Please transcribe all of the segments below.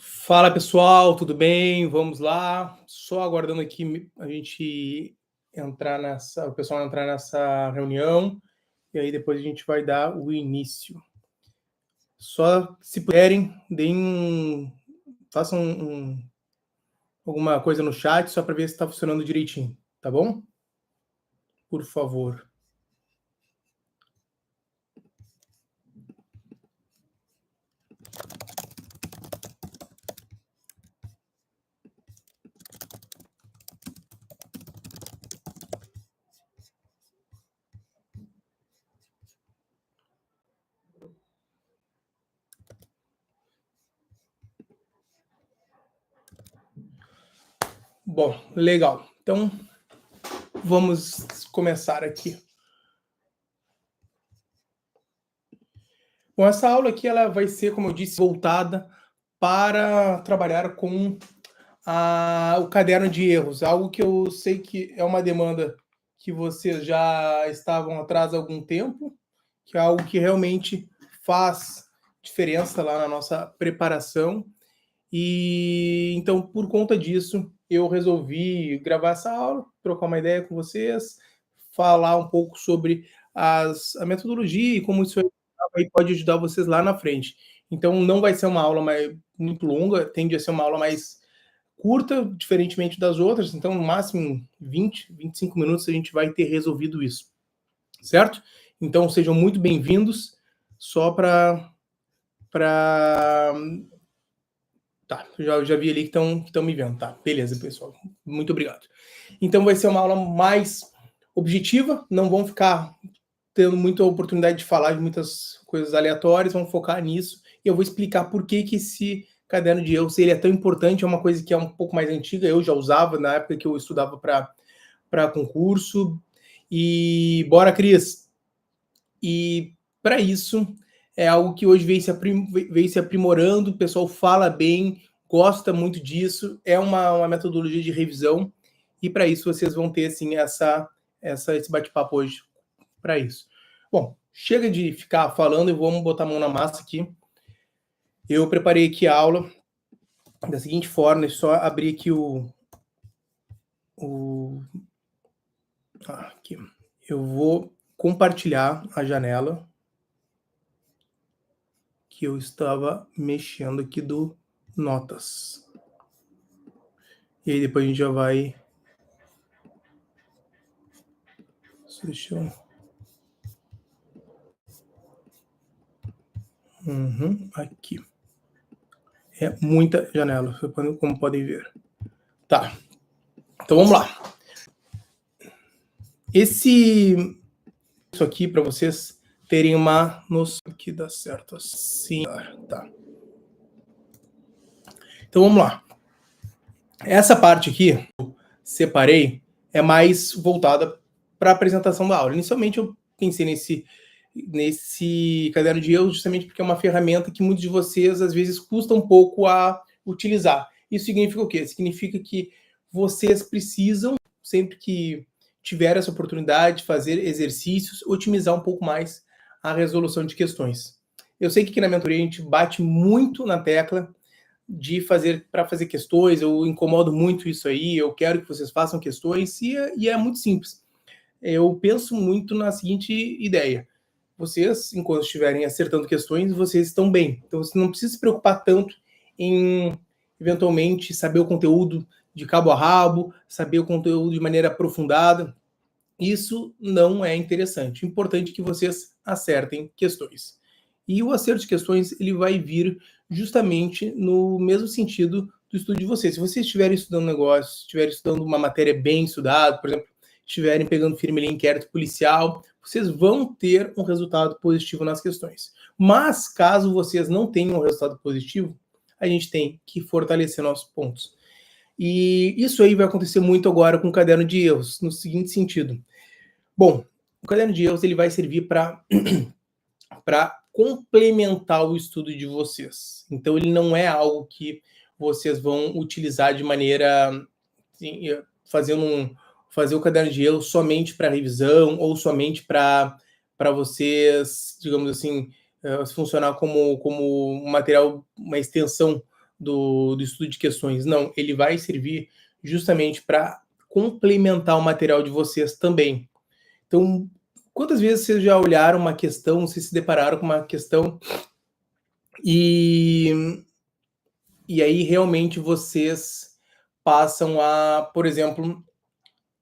Fala pessoal, tudo bem? Vamos lá. Só aguardando aqui a gente o pessoal entrar nessa reunião e aí depois a gente vai dar o início. Só se puderem, façam alguma coisa no chat só para ver se está funcionando direitinho, tá bom? Por favor. Bom, legal. Então, vamos começar aqui. Bom, essa aula aqui ela vai ser, como eu disse, voltada para trabalhar com o caderno de erros, algo que eu sei que é uma demanda que vocês já estavam atrás há algum tempo, que é algo que realmente faz diferença lá na nossa preparação. E então, por conta disso, eu resolvi gravar essa aula, trocar uma ideia com vocês, falar um pouco sobre a metodologia e como isso aí pode ajudar vocês lá na frente. Então, não vai ser uma aula muito longa, tende a ser uma aula mais curta, diferentemente das outras, então no máximo 20, 25 minutos a gente vai ter resolvido isso, certo? Então sejam muito bem-vindos, só para... Tá, já vi ali que estão me vendo, tá? Beleza, pessoal, muito obrigado. Então vai ser uma aula mais objetiva, não vão ficar tendo muita oportunidade de falar de muitas coisas aleatórias, vamos focar nisso, e eu vou explicar por que esse caderno de erros ele é tão importante, é uma coisa que é um pouco mais antiga, eu já usava na época que eu estudava para concurso, e bora, Cris! E para isso, é algo que hoje vem se aprimorando, o pessoal fala bem, gosta muito disso, é uma metodologia de revisão, e para isso vocês vão ter, assim, esse bate-papo hoje para isso. Bom, chega de ficar falando e vamos botar a mão na massa aqui. Eu preparei aqui a aula da seguinte forma, deixa eu só abrir aqui aqui. Eu vou compartilhar a janela que eu estava mexendo aqui do Notas. E aí depois a gente já vai... Deixa eu... aqui. É muita janela, como podem ver. Tá. Então vamos lá. Isso aqui para vocês terem uma noção que dá certo assim. Tá. Então vamos lá. Essa parte aqui, eu separei, é mais voltada para a apresentação da aula. Inicialmente eu pensei nesse caderno de erros justamente porque é uma ferramenta que muitos de vocês às vezes custa um pouco a utilizar. Isso significa o quê? Significa que vocês precisam, sempre que tiver essa oportunidade de fazer exercícios, otimizar um pouco mais a resolução de questões. Eu sei que aqui na mentoria a gente bate muito na tecla para fazer questões, eu incomodo muito isso aí, eu quero que vocês façam questões, e é muito simples. Eu penso muito na seguinte ideia: vocês, enquanto estiverem acertando questões, vocês estão bem. Então você não precisa se preocupar tanto em, eventualmente, saber o conteúdo de cabo a rabo, saber o conteúdo de maneira aprofundada. Isso não é interessante. O importante é que vocês acertem questões. E o acerto de questões ele vai vir justamente no mesmo sentido do estudo de vocês. Se vocês estiverem estudando negócio, estiverem estudando uma matéria bem estudada, por exemplo, estiverem pegando firme ali inquérito policial, vocês vão ter um resultado positivo nas questões. Mas, caso vocês não tenham um resultado positivo, a gente tem que fortalecer nossos pontos. E isso aí vai acontecer muito agora com o caderno de erros, no seguinte sentido. Bom, o caderno de erros ele vai servir para complementar o estudo de vocês. Então, ele não é algo que vocês vão utilizar de maneira, assim, fazer o caderno de erros somente para revisão ou somente para vocês, digamos assim, funcionar como um material, uma extensão do estudo de questões. Não, ele vai servir justamente para complementar o material de vocês também. Então, quantas vezes vocês já olharam uma questão, vocês se depararam com uma questão e aí realmente vocês passam a, por exemplo,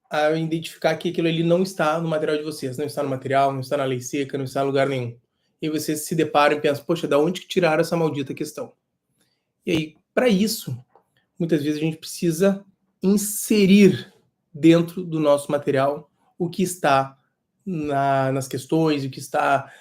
a identificar que aquilo ali não está no material de vocês, não está no material, não está na lei seca, não está em lugar nenhum. E vocês se deparam e pensam, poxa, da onde que tiraram essa maldita questão? E aí, para isso, muitas vezes a gente precisa inserir dentro do nosso material o que está nas questões, o que está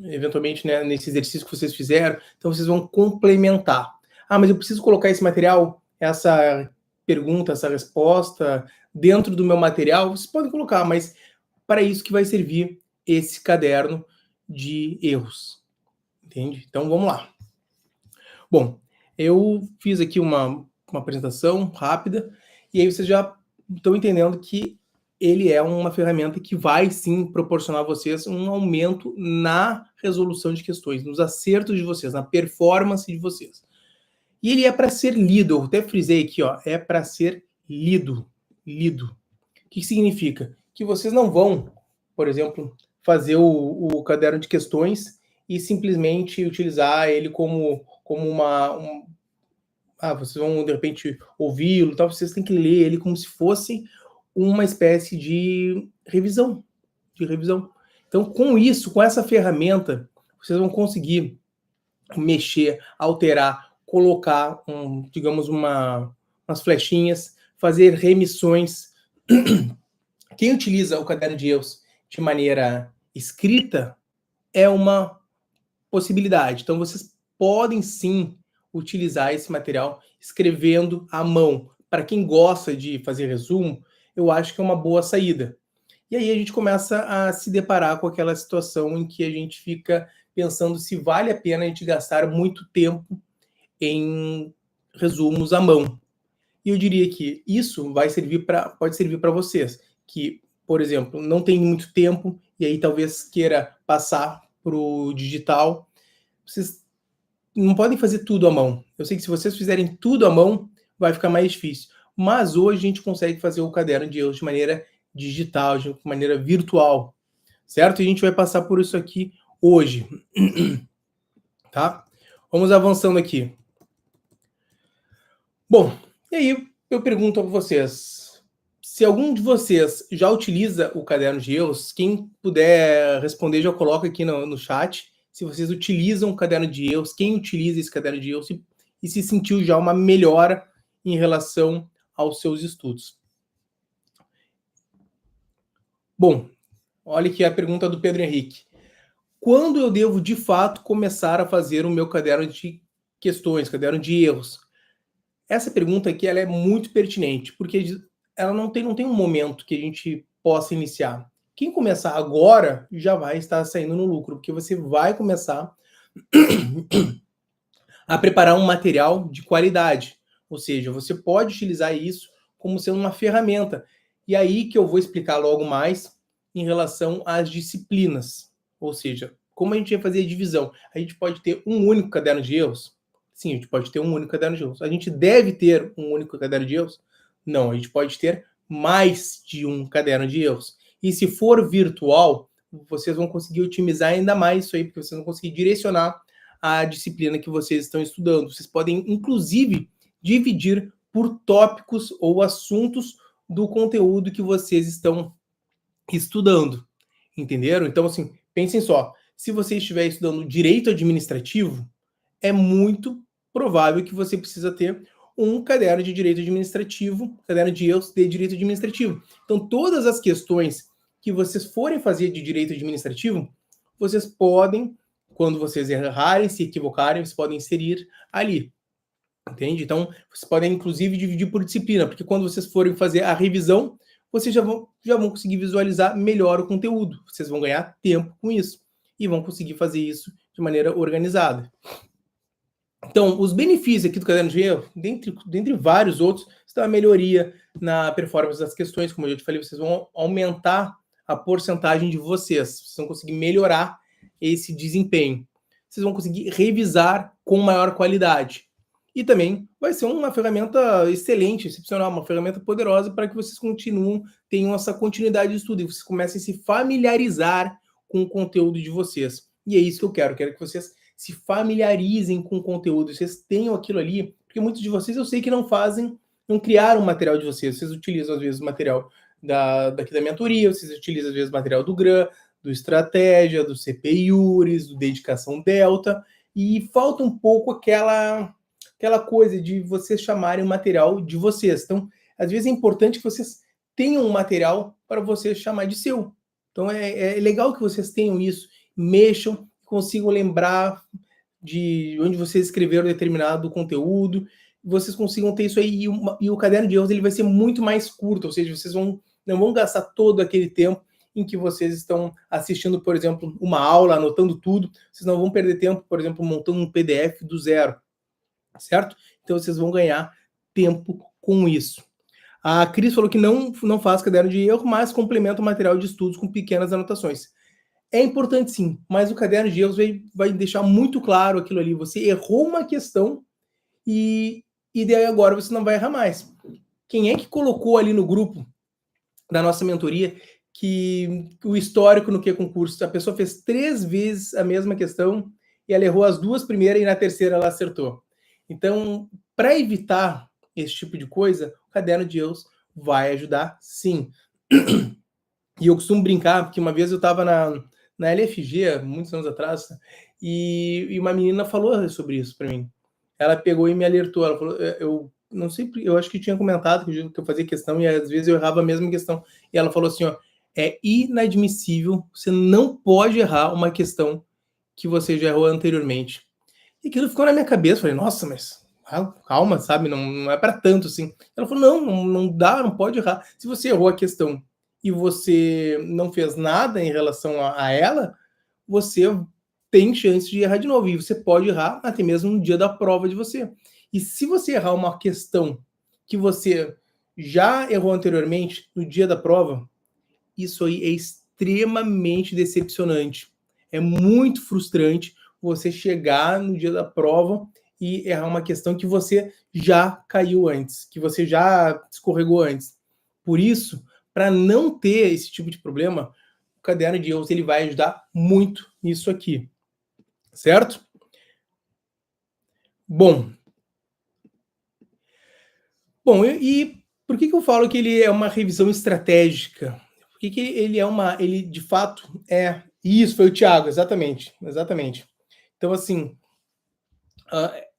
eventualmente, né, nesse exercício que vocês fizeram. Então, vocês vão complementar. Ah, mas eu preciso colocar esse material, essa pergunta, essa resposta dentro do meu material? Vocês podem colocar, mas para isso que vai servir esse caderno de erros. Entende? Então, vamos lá. Bom, eu fiz aqui uma apresentação rápida, e aí vocês já estão entendendo que ele é uma ferramenta que vai sim proporcionar a vocês um aumento na resolução de questões, nos acertos de vocês, na performance de vocês. E ele é para ser lido, eu até frisei aqui, ó, é para ser lido. O que significa? Que vocês não vão, por exemplo, fazer o caderno de questões e simplesmente utilizar ele como vocês vão de repente ouvi-lo, tal, vocês têm que ler ele como se fosse uma espécie de revisão, Então, com isso, com essa ferramenta, vocês vão conseguir mexer, alterar, colocar, digamos, umas flechinhas, fazer remissões. Quem utiliza o caderno de erros de maneira escrita é uma possibilidade. Então, vocês podem sim utilizar esse material escrevendo à mão. Para quem gosta de fazer resumo, eu acho que é uma boa saída. E aí a gente começa a se deparar com aquela situação em que a gente fica pensando se vale a pena a gente gastar muito tempo em resumos à mão. E eu diria que isso pode servir para vocês, que, por exemplo, não tem muito tempo e aí talvez queira passar para o digital. Vocês não podem fazer tudo à mão. Eu sei que se vocês fizerem tudo à mão, vai ficar mais difícil. Mas hoje a gente consegue fazer o caderno de erros de maneira digital, de maneira virtual, certo? E a gente vai passar por isso aqui hoje, tá? Vamos avançando aqui. Bom, e aí eu pergunto a vocês, se algum de vocês já utiliza o caderno de erros, quem puder responder já coloca aqui no chat, se vocês utilizam o caderno de erros, quem utiliza esse caderno de erros e se sentiu já uma melhora em relação aos seus estudos. Bom, olha aqui a pergunta do Pedro Henrique. Quando eu devo, de fato, começar a fazer o meu caderno de questões, caderno de erros? Essa pergunta aqui ela é muito pertinente, porque ela não tem um momento que a gente possa iniciar. Quem começar agora já vai estar saindo no lucro, porque você vai começar a preparar um material de qualidade. Ou seja, você pode utilizar isso como sendo uma ferramenta. E aí que eu vou explicar logo mais em relação às disciplinas. Ou seja, como a gente vai fazer a divisão? A gente pode ter um único caderno de erros? Sim, a gente pode ter um único caderno de erros. A gente deve ter um único caderno de erros? Não, a gente pode ter mais de um caderno de erros. E se for virtual, vocês vão conseguir otimizar ainda mais isso aí, porque vocês vão conseguir direcionar a disciplina que vocês estão estudando. Vocês podem, inclusive, dividir por tópicos ou assuntos do conteúdo que vocês estão estudando. Entenderam? Então, assim, pensem só. Se você estiver estudando direito administrativo, é muito provável que você precisa ter um caderno de direito administrativo, caderno de erros de direito administrativo. Então, todas as questões que vocês forem fazer de direito administrativo, vocês podem, quando vocês errarem, se equivocarem, vocês podem inserir ali. Entende? Então, vocês podem, inclusive, dividir por disciplina, porque quando vocês forem fazer a revisão, vocês já vão conseguir visualizar melhor o conteúdo. Vocês vão ganhar tempo com isso e vão conseguir fazer isso de maneira organizada. Então, os benefícios aqui do caderno de erro, dentre vários outros, estão a melhoria na performance das questões, como eu já te falei, vocês vão aumentar a porcentagem de vocês vão conseguir melhorar esse desempenho. vocês vão conseguir revisar com maior qualidade. E também vai ser uma ferramenta excelente, excepcional, uma ferramenta poderosa para que vocês tenham essa continuidade de estudo e vocês comecem a se familiarizar com o conteúdo de vocês. E é isso que eu quero que vocês se familiarizem com o conteúdo, vocês tenham aquilo ali, porque muitos de vocês eu sei que não criaram o material de vocês utilizam às vezes o material daqui da mentoria, vocês utilizam às vezes o material do GRAM, do Estratégia, do CPIURES, do Dedicação Delta, e falta um pouco aquela coisa de vocês chamarem o material de vocês. Então, às vezes é importante que vocês tenham um material para vocês chamar de seu. Então, é legal que vocês tenham isso, mexam, consigam lembrar de onde vocês escreveram determinado conteúdo, vocês consigam ter isso aí, e o caderno de erros ele vai ser muito mais curto, ou seja, vocês não vão gastar todo aquele tempo em que vocês estão assistindo, por exemplo, uma aula, anotando tudo, vocês não vão perder tempo, por exemplo, montando um PDF do zero, certo? Então vocês vão ganhar tempo com isso. A Cris falou que não faz caderno de erro, mas complementa o material de estudos com pequenas anotações. É importante sim, mas o caderno de erros vai deixar muito claro aquilo ali. Você errou uma questão e daí agora você não vai errar mais. Quem é que colocou ali no grupo da nossa mentoria que o histórico no Q-Concurso, a pessoa fez 3 vezes a mesma questão e ela errou as 2 primeiras e na terceira ela acertou. Então, para evitar esse tipo de coisa, o caderno de erros vai ajudar sim. E eu costumo brincar, porque uma vez eu estava na LFG, muitos anos atrás, e uma menina falou sobre isso para mim. Ela pegou e me alertou, ela falou, eu não sei, eu acho que tinha comentado que eu fazia questão e às vezes eu errava a mesma questão. E ela falou assim, ó, é inadmissível, você não pode errar uma questão que você já errou anteriormente. E aquilo ficou na minha cabeça, falei, nossa, mas calma, sabe, não é para tanto assim. Ela falou, não dá, não pode errar. Se você errou a questão e você não fez nada em relação a ela, você tem chance de errar de novo. E você pode errar até mesmo no dia da prova de você. E se você errar uma questão que você já errou anteriormente no dia da prova, isso aí é extremamente decepcionante. É muito frustrante você chegar no dia da prova e errar uma questão que você já caiu antes, que você já escorregou antes. Por isso, para não ter esse tipo de problema, o caderno de erros ele vai ajudar muito nisso aqui, certo? Bom, e por que eu falo que ele é uma revisão estratégica? Por que ele ele de fato é isso? Foi o Thiago, exatamente. Então assim,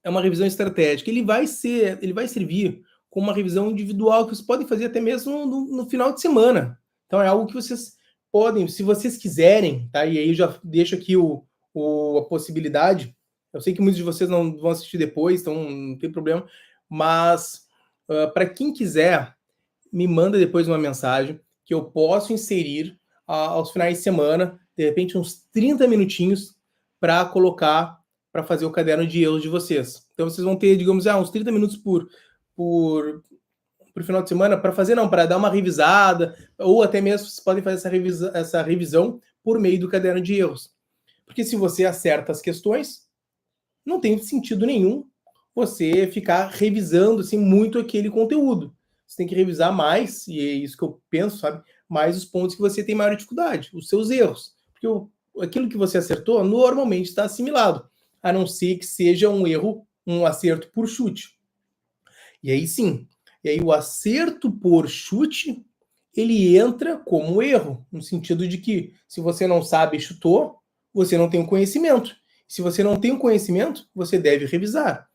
é uma revisão estratégica. Ele vai servir como uma revisão individual que vocês podem fazer até mesmo no final de semana. Então é algo que vocês podem, se vocês quiserem, tá? E aí eu já deixo aqui a possibilidade. Eu sei que muitos de vocês não vão assistir depois, então não tem problema. Mas para quem quiser, me manda depois uma mensagem que eu posso inserir aos finais de semana, de repente uns 30 minutinhos para colocar para fazer o caderno de erros de vocês. Então vocês vão ter, digamos, uns 30 minutos por final de semana para fazer, não, para dar uma revisada, ou até mesmo vocês podem fazer essa revisão por meio do caderno de erros. Porque se você acerta as questões, não tem sentido nenhum você ficar revisando assim, muito aquele conteúdo. Você tem que revisar mais, e é isso que eu penso, sabe? Mais os pontos que você tem maior dificuldade, os seus erros. Porque aquilo que você acertou normalmente está assimilado, a não ser que seja um erro, um acerto por chute. E aí sim, e aí o acerto por chute, ele entra como erro, no sentido de que se você não sabe e chutou, você não tem o conhecimento. Se você não tem o conhecimento, você deve revisar.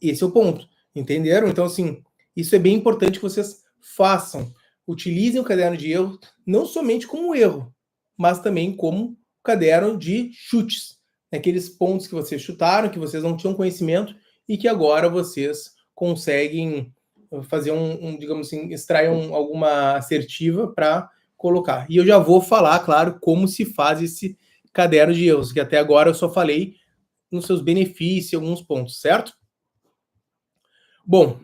Esse é o ponto, entenderam? Então, assim, isso é bem importante que vocês façam. Utilizem o caderno de erro não somente como erro, mas também como caderno de chutes. Aqueles pontos que vocês chutaram, que vocês não tinham conhecimento e que agora vocês conseguem fazer digamos assim, extrair alguma assertiva para colocar. E eu já vou falar, claro, como se faz esse caderno de erros, que até agora eu só falei nos seus benefícios, alguns pontos, certo? Bom,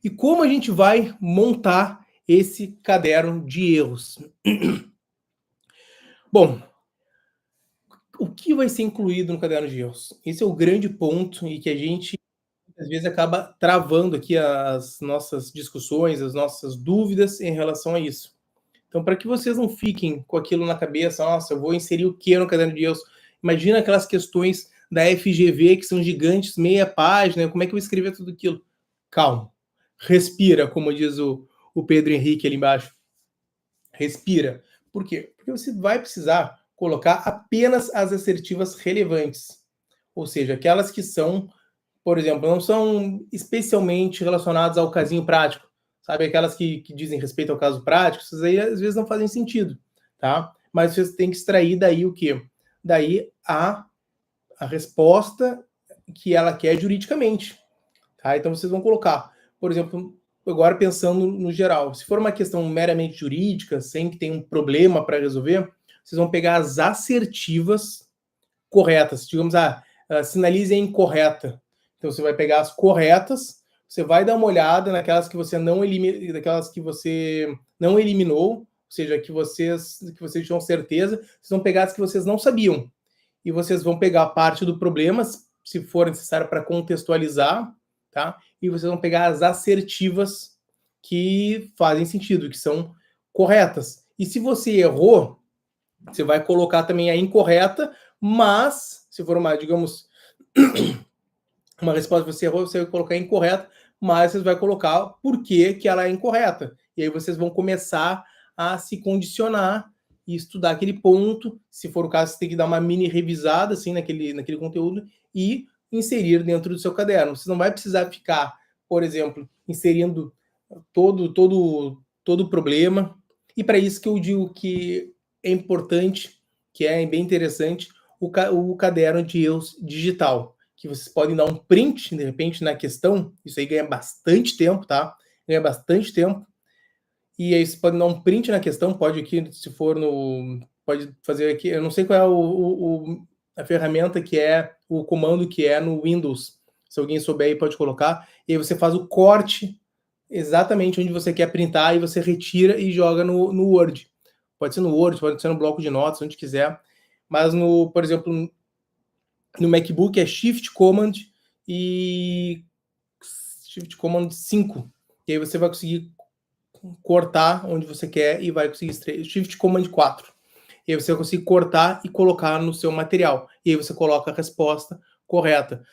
e como a gente vai montar esse caderno de erros? Bom, o que vai ser incluído no caderno de erros? Esse é o grande ponto e que a gente, às vezes, acaba travando aqui as nossas discussões, as nossas dúvidas em relação a isso. Então, para que vocês não fiquem com aquilo na cabeça, nossa, eu vou inserir o que no caderno de erros? Imagina aquelas questões da FGV que são gigantes, meia página, como é que eu vou escrever tudo aquilo? Calma, respira, como diz o Pedro Henrique ali embaixo. Respira. Por quê? Porque você vai precisar colocar apenas as assertivas relevantes, ou seja, aquelas que são, por exemplo, não são especialmente relacionadas ao casinho prático, sabe? Aquelas que dizem respeito ao caso prático, essas aí às vezes não fazem sentido, tá? Mas você tem que extrair daí o quê? Daí a resposta que ela quer juridicamente, tá? Então vocês vão colocar, por exemplo, agora pensando no geral, se for uma questão meramente jurídica, sem que tenha um problema para resolver, vocês vão pegar as assertivas corretas, digamos, sinalize a incorreta. Então você vai pegar as corretas, você vai dar uma olhada naquelas que você não eliminou, daquelas que você não eliminou, ou seja, que vocês tinham certeza, vocês vão pegar as que vocês não sabiam. E vocês vão pegar a parte do problema, se for necessário para contextualizar, tá? E vocês vão pegar as assertivas que fazem sentido, que são corretas. E se você errou, você vai colocar também a incorreta, mas se for uma, digamos, uma resposta que você errou, você vai colocar incorreta, mas você vai colocar por que ela é incorreta. E aí vocês vão começar a se condicionar e estudar aquele ponto. Se for o caso, você tem que dar uma mini revisada assim, naquele conteúdo e inserir dentro do seu caderno. Você não vai precisar ficar, por exemplo, inserindo todo o problema. E para isso que eu digo que é importante, que é bem interessante, o caderno de erros digital, que vocês podem dar um print, de repente, na questão. Isso aí ganha bastante tempo, tá? Ganha bastante tempo. E aí vocês podem dar um print na questão, pode aqui, se for no... Pode fazer aqui, eu não sei qual é a ferramenta que é, o comando que é no Windows. Se alguém souber aí, pode colocar. E aí você faz o corte exatamente onde você quer printar e você retira e joga no Word. Pode ser no Word, pode ser no bloco de notas, onde quiser. Mas, por exemplo, no MacBook é Shift Command e Shift Command 5. E aí você vai conseguir cortar onde você quer e vai conseguir Shift Command 4. E aí você vai conseguir cortar e colocar no seu material. E aí você coloca a resposta correta.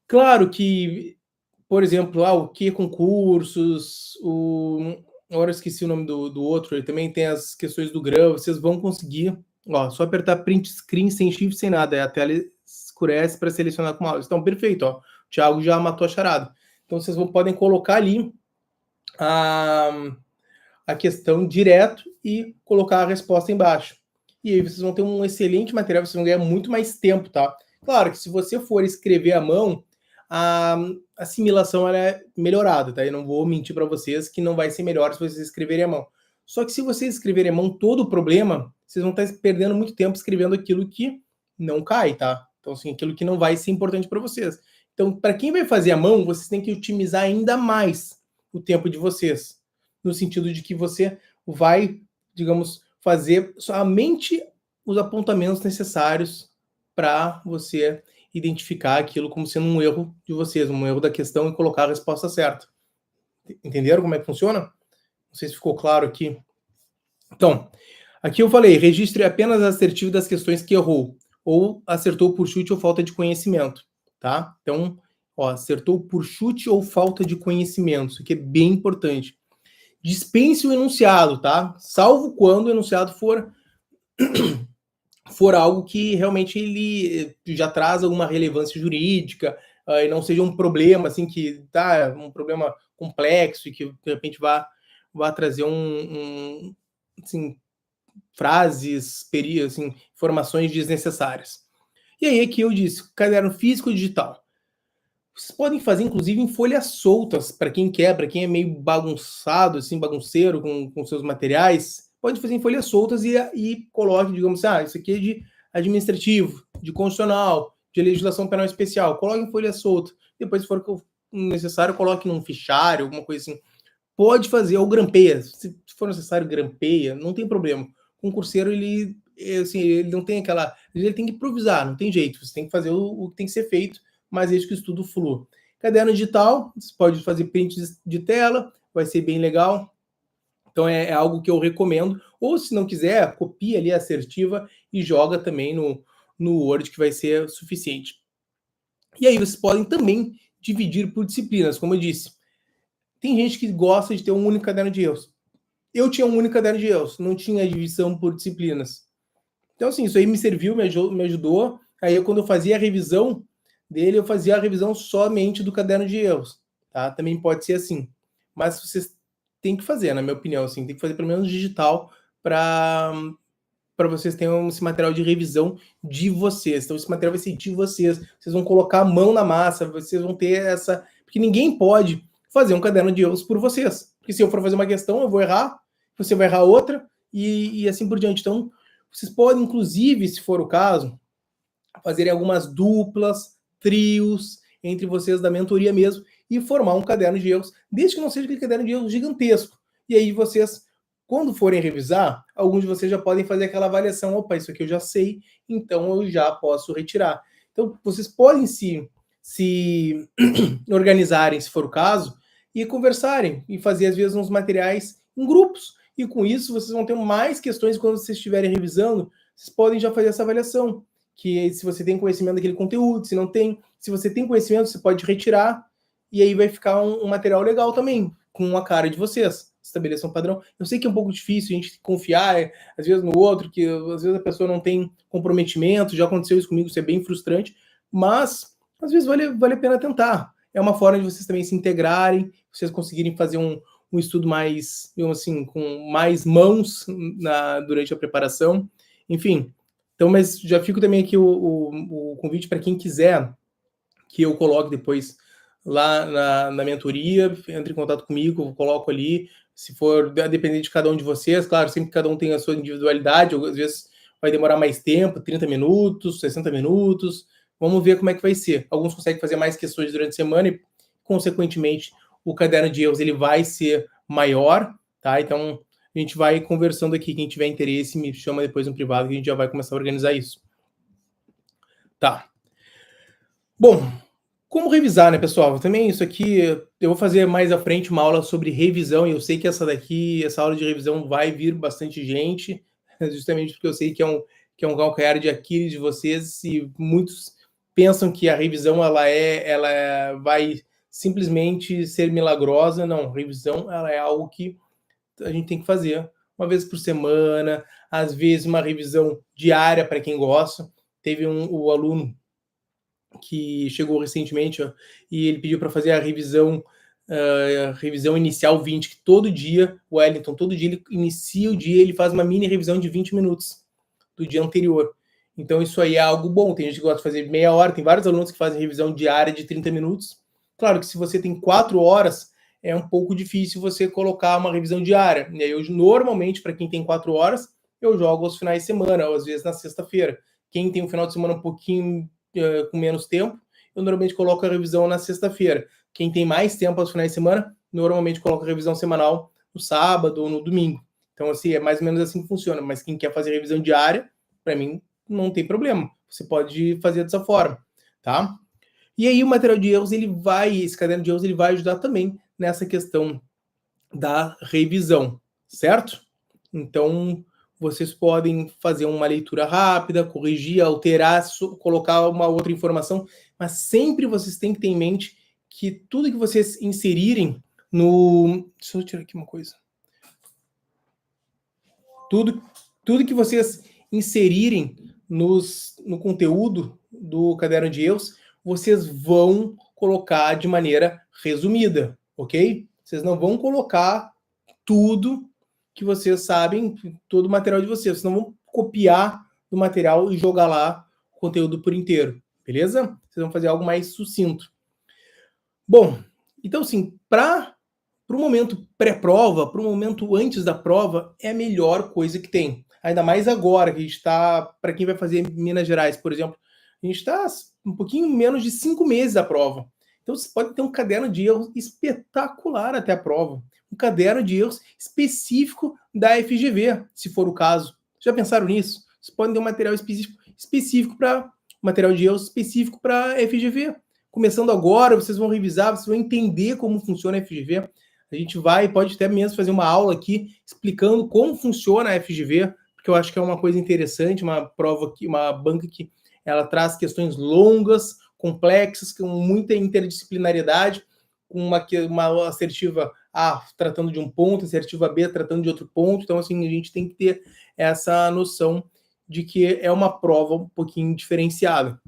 Claro que, por exemplo, o que concursos, agora eu esqueci o nome do outro, ele também tem as questões do grão, vocês vão conseguir, só apertar print screen sem shift, sem nada, a tela escurece para selecionar com mouse. Então, perfeito, ó, o Thiago já matou a charada. Então, vocês podem colocar ali a questão direto e colocar a resposta embaixo. E aí vocês vão ter um excelente material, vocês vão ganhar muito mais tempo, tá? Claro que se você for escrever à mão, a assimilação ela é melhorada, tá? Eu não vou mentir para vocês que não vai ser melhor se vocês escreverem à mão. Só que se vocês escreverem à mão todo o problema, vocês vão estar perdendo muito tempo escrevendo aquilo que não cai, tá? Então, assim, aquilo que não vai ser importante para vocês. Então, para quem vai fazer à mão, vocês têm que otimizar ainda mais o tempo de vocês, no sentido de que você vai, digamos, fazer somente os apontamentos necessários para você identificar aquilo como sendo um erro de vocês, um erro da questão e colocar a resposta certa. Entenderam como é que funciona? Não sei se ficou claro aqui. Então, aqui eu falei, registre apenas assertivo das questões que errou, ou acertou por chute ou falta de conhecimento, tá? Então, acertou por chute ou falta de conhecimento, isso aqui é bem importante. Dispense o enunciado, tá? Salvo quando o enunciado for algo que realmente ele já traz alguma relevância jurídica e não seja um problema assim que tá um problema complexo e que de repente vá trazer assim, frases, assim, informações desnecessárias. E aí aqui eu disse, caderno físico ou digital. Vocês podem fazer, inclusive, em folhas soltas, para quem quer, para quem é meio bagunçado, assim, bagunceiro com seus materiais, pode fazer em folhas soltas e coloque, digamos, isso aqui é de administrativo, de constitucional, de legislação penal especial. Coloque em folha solta. Depois, se for necessário, coloque num fichário, alguma coisa assim. Pode fazer, ou grampeia. Se for necessário, grampeia, não tem problema. O concurseiro, ele assim, ele não tem aquela... Ele tem que improvisar, não tem jeito. Você tem que fazer o que tem que ser feito, mas desde que o estudo flua. Caderno digital, você pode fazer print de tela, vai ser bem legal. Então é algo que eu recomendo. Ou se não quiser, copia ali a assertiva e joga também no Word, que vai ser suficiente. E aí vocês podem também dividir por disciplinas, como eu disse. Tem gente que gosta de ter um único caderno de erros. Eu tinha um único caderno de erros, não tinha divisão por disciplinas. Então, assim, isso aí me serviu, me ajudou. Aí, quando eu fazia a revisão dele, eu fazia a revisão somente do caderno de erros. Tá? Também pode ser assim. Mas vocês têm que fazer, na minha opinião, assim, tem que fazer pelo menos digital para vocês terem esse material de revisão de vocês. Então, esse material vai ser de vocês. Vocês vão colocar a mão na massa, vocês vão ter essa... Porque ninguém pode fazer um caderno de erros por vocês. Porque se eu for fazer uma questão, eu vou errar, você vai errar outra, e assim por diante. Então, vocês podem, inclusive, se for o caso, fazerem algumas duplas, trios, entre vocês da mentoria mesmo, e formar um caderno de erros, desde que não seja aquele caderno de erros gigantesco. E aí vocês, quando forem revisar, alguns de vocês já podem fazer aquela avaliação, opa, isso aqui eu já sei, então eu já posso retirar. Então, vocês podem se organizarem, se for o caso, e conversarem, e fazer, às vezes, uns materiais em grupos. E com isso, vocês vão ter mais questões quando vocês estiverem revisando, vocês podem já fazer essa avaliação, que se você tem conhecimento daquele conteúdo, se não tem, se você tem conhecimento, você pode retirar, e aí vai ficar um material legal também, com a cara de vocês. Estabeleçam um padrão. Eu sei que é um pouco difícil a gente confiar, às vezes, no outro, que às vezes a pessoa não tem comprometimento, já aconteceu isso comigo, isso é bem frustrante, mas às vezes vale a pena tentar. É uma forma de vocês também se integrarem, vocês conseguirem fazer um estudo mais, digamos assim, com mais mãos durante a preparação. Enfim, então, mas já fico também aqui o convite para quem quiser que eu coloque depois lá na mentoria, entre em contato comigo, eu coloco ali, se for depender de cada um de vocês, claro, sempre que cada um tem a sua individualidade, às vezes vai demorar mais tempo, 30 minutos, 60 minutos, vamos ver como é que vai ser. Alguns conseguem fazer mais questões durante a semana e, consequentemente, o caderno de erros ele vai ser maior, tá? Então, a gente vai conversando aqui. Quem tiver interesse, me chama depois no privado que a gente já vai começar a organizar isso. Tá. Bom, como revisar, né, pessoal? Também isso aqui, eu vou fazer mais à frente uma aula sobre revisão, e eu sei que essa aula de revisão vai vir bastante gente, justamente porque eu sei que é um calcanhar de Aquiles de vocês, e muitos pensam que a revisão ela vai simplesmente ser milagrosa. Não, revisão ela é algo que a gente tem que fazer uma vez por semana, às vezes uma revisão diária para quem gosta. Teve o aluno que chegou recentemente, ó, e ele pediu para fazer a revisão inicial 20, que todo dia, o Wellington, todo dia ele inicia o dia, ele faz uma mini revisão de 20 minutos do dia anterior. Então isso aí é algo bom. Tem gente que gosta de fazer meia hora, tem vários alunos que fazem revisão diária de 30 minutos. Claro que se você tem 4 horas, é um pouco difícil você colocar uma revisão diária. E aí, eu, normalmente, para quem tem 4 horas, eu jogo aos finais de semana, ou às vezes na sexta-feira. Quem tem um final de semana um pouquinho com menos tempo, eu normalmente coloco a revisão na sexta-feira. Quem tem mais tempo aos finais de semana, normalmente coloca a revisão semanal no sábado ou no domingo. Então, assim, é mais ou menos assim que funciona. Mas quem quer fazer revisão diária, para mim, não tem problema. Você pode fazer dessa forma, tá? E aí o material de erros, esse caderno de erros, ele vai ajudar também nessa questão da revisão, certo? Então, vocês podem fazer uma leitura rápida, corrigir, alterar, colocar uma outra informação, mas sempre vocês têm que ter em mente que tudo que vocês inserirem no... Deixa eu tirar aqui uma coisa. Tudo que vocês inserirem no conteúdo do caderno de erros, vocês vão colocar de maneira resumida, ok? Vocês não vão colocar tudo que vocês sabem, todo o material de vocês. Vocês não vão copiar do material e jogar lá o conteúdo por inteiro, beleza? Vocês vão fazer algo mais sucinto. Bom, então, assim, para o momento pré-prova, para o momento antes da prova, é a melhor coisa que tem. Ainda mais agora, que a gente está, para quem vai fazer Minas Gerais, por exemplo, a gente está um pouquinho menos de 5 meses da prova. Então, você pode ter um caderno de erros espetacular até a prova. Um caderno de erros específico da FGV, se for o caso. Já pensaram nisso? vocês podem ter um material específico para material de erros específico para FGV. Começando agora, vocês vão revisar, vocês vão entender como funciona a FGV. A gente pode até mesmo fazer uma aula aqui explicando como funciona a FGV, porque eu acho que é uma coisa interessante, uma prova aqui, uma banca que ela traz questões longas, complexas, com muita interdisciplinariedade, com uma assertiva A tratando de um ponto, assertiva B tratando de outro ponto. Então, assim, a gente tem que ter essa noção de que é uma prova um pouquinho diferenciada.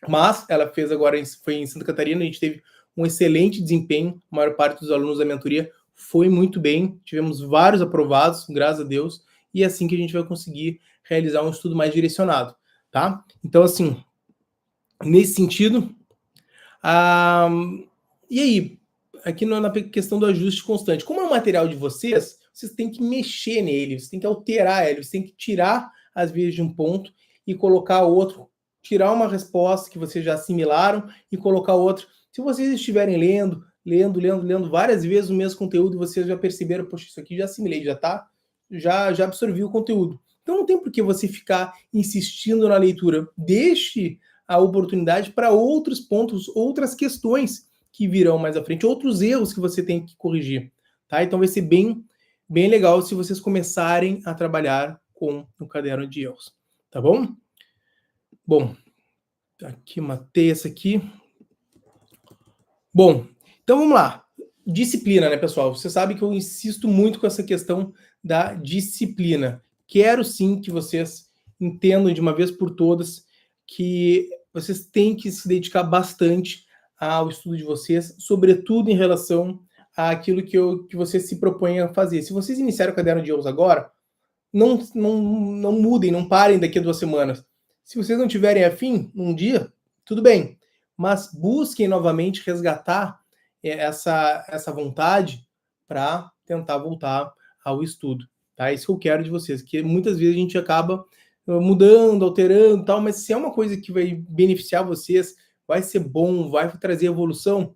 Mas ela fez agora, foi em Santa Catarina, a gente teve um excelente desempenho, a maior parte dos alunos da mentoria foi muito bem, tivemos vários aprovados, graças a Deus, e é assim que a gente vai conseguir realizar um estudo mais direcionado, tá? Então, assim, nesse sentido, e aí, aqui na questão do ajuste constante, como é um material de vocês, vocês têm que mexer nele, vocês têm que alterar ele, vocês têm que tirar, às vezes, de um ponto e colocar outro, tirar uma resposta que vocês já assimilaram e colocar outra. Se vocês estiverem lendo várias vezes o mesmo conteúdo, vocês já perceberam, poxa, isso aqui já assimilei, já absorvi o conteúdo. Então não tem por que você ficar insistindo na leitura. Deixe a oportunidade para outros pontos, outras questões que virão mais à frente, outros erros que você tem que corrigir, tá? Então vai ser bem legal se vocês começarem a trabalhar com o caderno de erros, tá bom? Bom, aqui matei essa aqui. Bom, então vamos lá. Disciplina, né, pessoal? Você sabe que eu insisto muito com essa questão da disciplina. Quero sim que vocês entendam de uma vez por todas que vocês têm que se dedicar bastante ao estudo de vocês, sobretudo em relação àquilo que vocês se propõem a fazer. Se vocês iniciarem o caderno de erros agora, não mudem, não parem daqui a 2 semanas. Se vocês não tiverem afim, num dia, tudo bem. Mas busquem novamente resgatar essa vontade para tentar voltar ao estudo. Tá? Isso que eu quero de vocês, que muitas vezes a gente acaba mudando, alterando, tal, mas se é uma coisa que vai beneficiar vocês, vai ser bom, vai trazer evolução,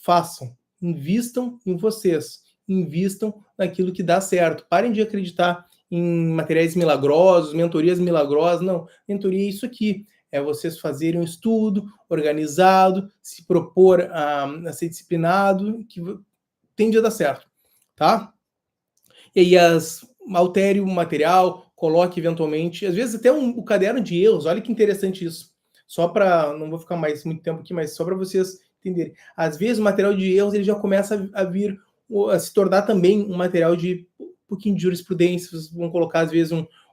façam, invistam em vocês, invistam naquilo que dá certo. Parem de acreditar em materiais milagrosos, mentorias milagrosas, não. Mentoria é isso aqui, é vocês fazerem um estudo organizado, se propor a ser disciplinado, que tende a dar certo, tá? E aí altere o material, coloque eventualmente, às vezes até o caderno de erros, olha que interessante isso. Só para, não vou ficar mais muito tempo aqui, mas só para vocês entenderem. Às vezes o material de erros ele já começa a se tornar também um material de um pouquinho de jurisprudência, vocês vão colocar às vezes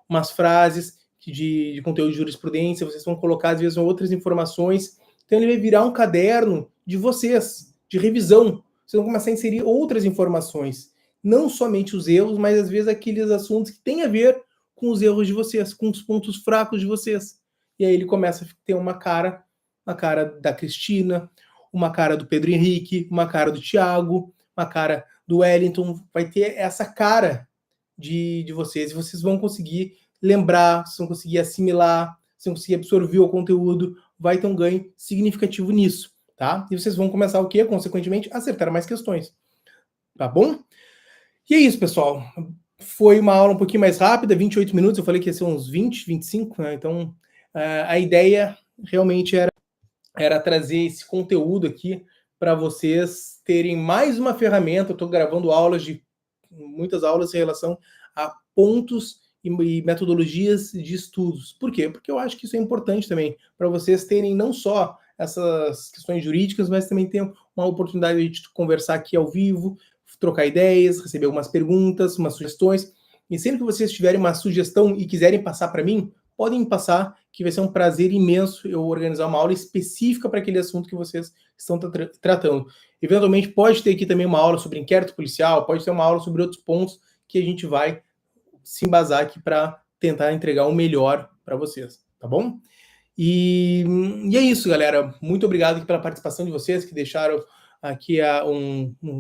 umas frases de conteúdo de jurisprudência, vocês vão colocar às vezes outras informações, então ele vai virar um caderno de vocês, de revisão. Vocês vão começar a inserir outras informações, não somente os erros, mas às vezes aqueles assuntos que têm a ver com os erros de vocês, com os pontos fracos de vocês. E aí ele começa a ter uma cara da Cristina, uma cara do Pedro Henrique, uma cara do Thiago, uma cara do Wellington, vai ter essa cara de vocês, e vocês vão conseguir lembrar, vocês vão conseguir assimilar, vocês vão conseguir absorver o conteúdo, vai ter um ganho significativo nisso, tá? E vocês vão começar o quê? Consequentemente, a acertar mais questões, tá bom? E é isso, pessoal. Foi uma aula um pouquinho mais rápida, 28 minutos, eu falei que ia ser uns 20, 25, né? Então, a ideia realmente era trazer esse conteúdo aqui para vocês terem mais uma ferramenta. Eu estou gravando muitas aulas em relação a pontos e metodologias de estudos. Por quê? Porque eu acho que isso é importante também, para vocês terem não só essas questões jurídicas, mas também ter uma oportunidade de conversar aqui ao vivo, trocar ideias, receber algumas perguntas, umas sugestões. E sempre que vocês tiverem uma sugestão e quiserem passar para mim, podem me passar, que vai ser um prazer imenso eu organizar uma aula específica para aquele assunto que vocês estão tratando. Eventualmente pode ter aqui também uma aula sobre inquérito policial, pode ter uma aula sobre outros pontos que a gente vai se embasar aqui para tentar entregar o melhor para vocês, tá bom? E é isso, galera. Muito obrigado aqui pela participação de vocês, que deixaram aqui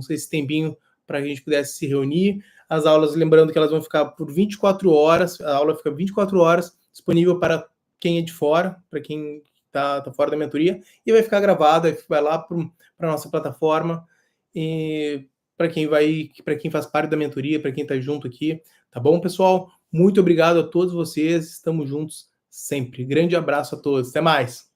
esse tempinho para que a gente pudesse se reunir. As aulas, lembrando que elas vão ficar por 24 horas, a aula fica 24 horas, disponível para quem é de fora, para quem está fora da mentoria, e vai ficar gravada, vai lá para a nossa plataforma, e para quem faz parte da mentoria, para quem está junto aqui, tá bom, pessoal? Muito obrigado a todos vocês, estamos juntos sempre. Grande abraço a todos, até mais!